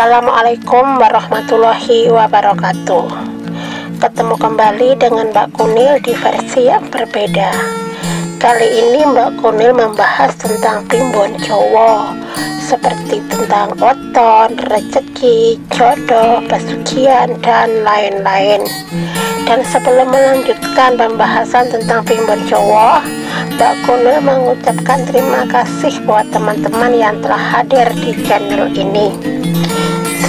Assalamualaikum warahmatullahi wabarakatuh. Ketemu kembali dengan Mbak Kunil di versi yang berbeda. Kali ini Mbak Kunil membahas tentang primbon Jawa, seperti tentang weton, rezeki, jodoh, pesugihan, dan lain-lain. Dan sebelum melanjutkan pembahasan tentang primbon Jawa, Mbak Kunil mengucapkan terima kasih buat teman-teman yang telah hadir di channel ini.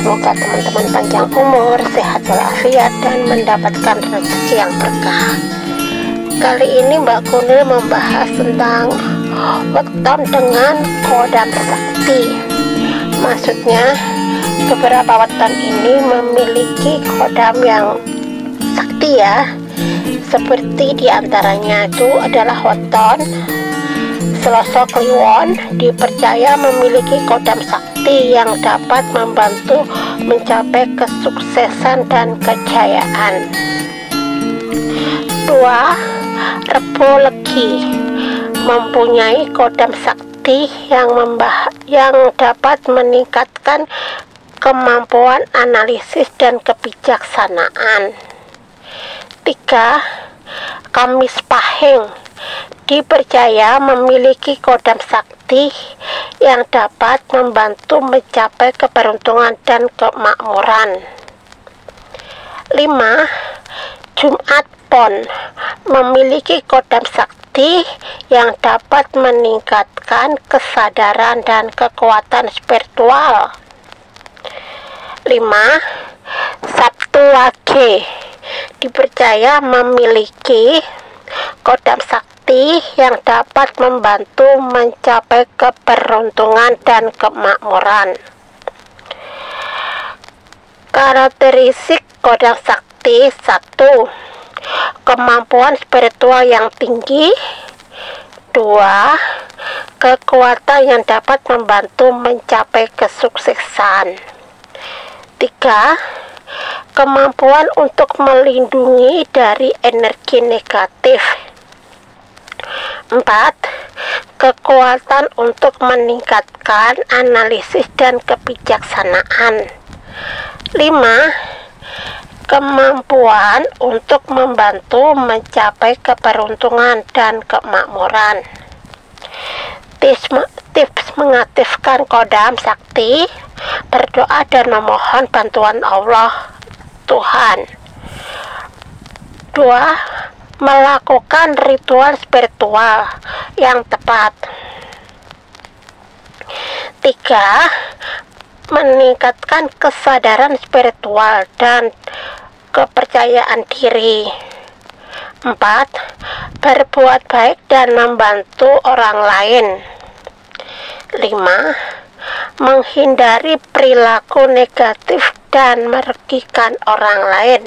Semoga teman-teman panjang umur, sehat walafiat, dan mendapatkan rezeki yang berkah. Kali ini Mbak Kunil membahas tentang weton dengan kodam sakti. Maksudnya, beberapa weton ini memiliki kodam yang sakti ya. Seperti diantaranya itu adalah weton Selasa Kliwon, dipercaya memiliki kodam sakti yang dapat membantu mencapai kesuksesan dan kejayaan. 2. Rebo Legi mempunyai kodam sakti yang dapat meningkatkan kemampuan analisis dan kebijaksanaan. 3. Kamis Pahing dipercaya memiliki kodam sakti yang dapat membantu mencapai keberuntungan dan kemakmuran. 5. Jumat Pon memiliki kodam sakti yang dapat meningkatkan kesadaran dan kekuatan spiritual. 5. Sabtu Wage dipercaya memiliki kodam sakti yang dapat membantu mencapai keberuntungan dan kemakmuran. Karakteristik kodam sakti: 1. Kemampuan spiritual yang tinggi. 2. Kekuatan yang dapat membantu mencapai kesuksesan. 3. Kemampuan untuk melindungi dari energi negatif. 4. Kekuatan untuk meningkatkan analisis dan kebijaksanaan. 5. Kemampuan untuk membantu mencapai keberuntungan dan kemakmuran. Tips mengaktifkan kodam sakti: berdoa dan memohon bantuan Allah Tuhan. 2. Melakukan ritual spiritual yang tepat. 3. Meningkatkan kesadaran spiritual dan kepercayaan diri. 4. Berbuat baik dan membantu orang lain. 5. Menghindari perilaku negatif dan merugikan orang lain.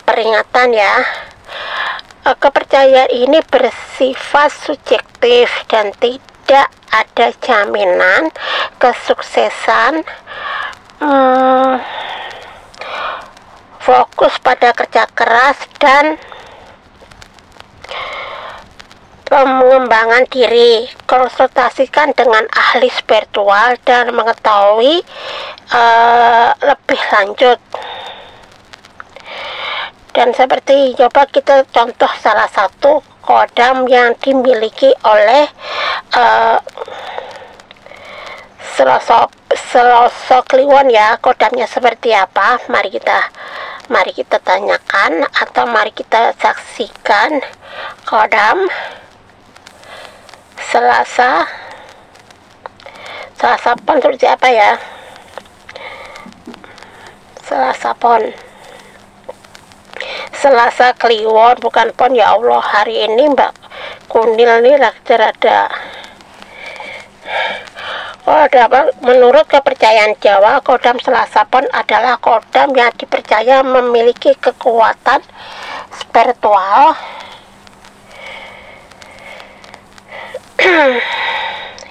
Peringatan ya, kepercayaan ini bersifat subjektif dan tidak ada jaminan kesuksesan. Fokus pada kerja keras dan pengembangan diri. Konsultasikan dengan ahli spiritual dan mengetahui lebih lanjut. Dan seperti coba kita contoh salah satu kodam yang dimiliki oleh Selasa Kliwon ya. Kodamnya seperti apa? Mari kita tanyakan atau mari kita saksikan kodam Selasa Pon seperti apa ya. Selasa Pon, Selasa Kliwon, bukan Pon ya Allah. Hari ini Mbak Kunil nih rada menurut kepercayaan Jawa, kodam Selasa Pon adalah kodam yang dipercaya memiliki kekuatan spiritual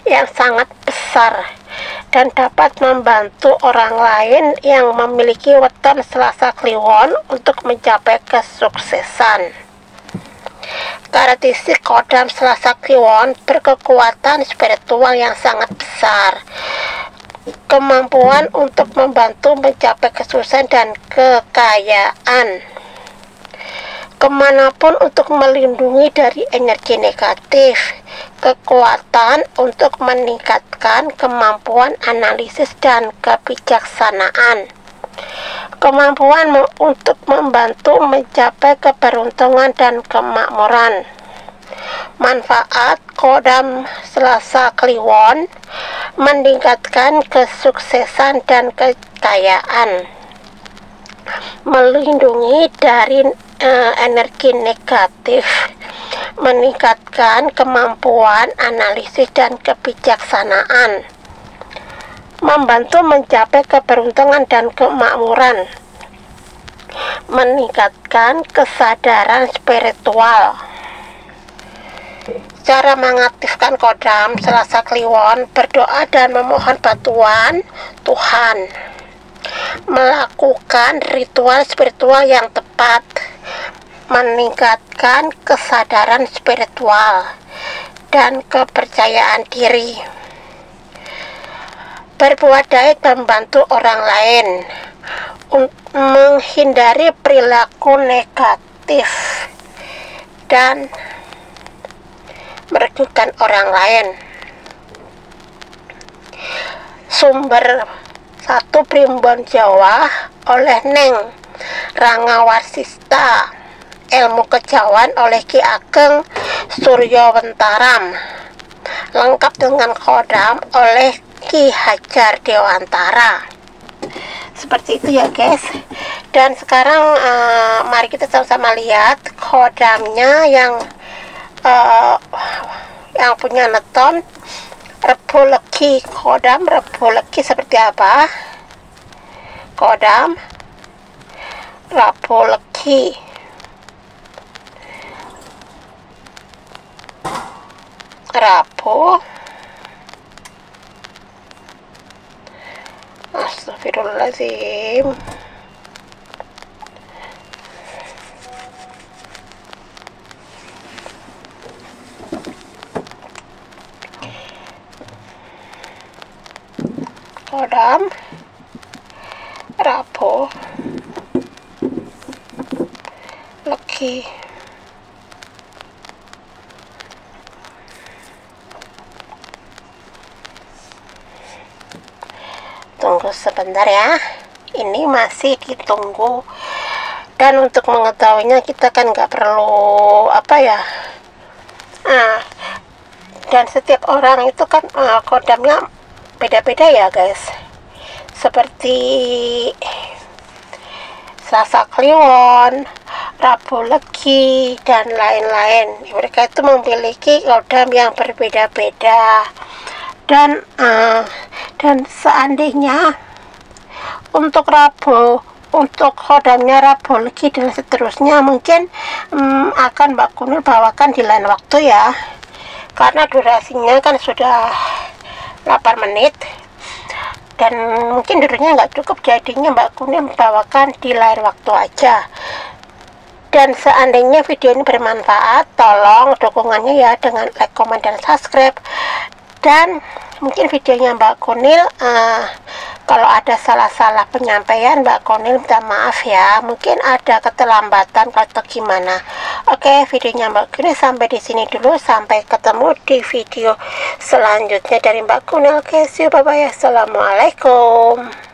yang sangat besar dan dapat membantu orang lain yang memiliki weton Selasa Kliwon untuk mencapai kesuksesan. Karakteristik kodam Selasa Kliwon berkekuatan spiritual yang sangat besar. kemampuan untuk membantu mencapai kesuksesan dan kekayaan, kemanapun untuk melindungi dari energi negatif, kekuatan untuk meningkatkan kemampuan analisis dan kebijaksanaan, kemampuan untuk membantu mencapai keberuntungan dan kemakmuran. Manfaat kodam Selasa Kliwon: meningkatkan kesuksesan dan kekayaan, melindungi dari energi negatif, meningkatkan kemampuan analisis dan kebijaksanaan, membantu mencapai keberuntungan dan kemakmuran, meningkatkan kesadaran spiritual. Cara mengaktifkan kodam Selasa Kliwon: berdoa dan memohon bantuan Tuhan, melakukan ritual spiritual yang tepat, meningkatkan kesadaran spiritual dan kepercayaan diri, berbuat baik membantu orang lain, menghindari perilaku negatif, dan merugikan orang lain. Sumber 1 Primbon Jawa oleh Neng Rangawarsista, ilmu kejawan oleh Ki Ageng Suryowentaram, lengkap dengan kodam oleh Ki Hajar Dewantara. Seperti itu ya guys. Dan sekarang mari kita sama-sama lihat kodamnya yang punya neton Rebo Legi. Kodam Rebo Legi seperti apa? Kodam Rebo Legi. Rabu, astagfirullahaladzim. Kodam Rabu Legi. Tunggu sebentar ya, ini masih ditunggu. Dan untuk mengetahuinya kita kan nggak perlu apa ya, dan setiap orang itu kan kodamnya beda-beda ya guys, seperti Selasa Kliwon, Rabu Legi, dan lain-lain. Mereka itu memiliki kodam yang berbeda-beda. Dan seandainya untuk Rabu, untuk kodamnya Rabu Legi dan seterusnya, mungkin akan Mbak Kunil bawakan di lain waktu ya, karena durasinya kan sudah 8 menit dan mungkin durasinya nggak cukup, jadinya Mbak Kunil bawakan di lain waktu aja. Dan seandainya video ini bermanfaat, tolong dukungannya ya dengan like, comment, dan subscribe. Dan mungkin videonya Mbak Kunil kalau ada salah-salah penyampaian, Mbak Kunil minta maaf ya, mungkin ada keterlambatan atau gimana. Oke, videonya Mbak Kunil sampai di sini dulu, sampai ketemu di video selanjutnya dari Mbak Kunil. Oke, see you, bye bye, assalamualaikum.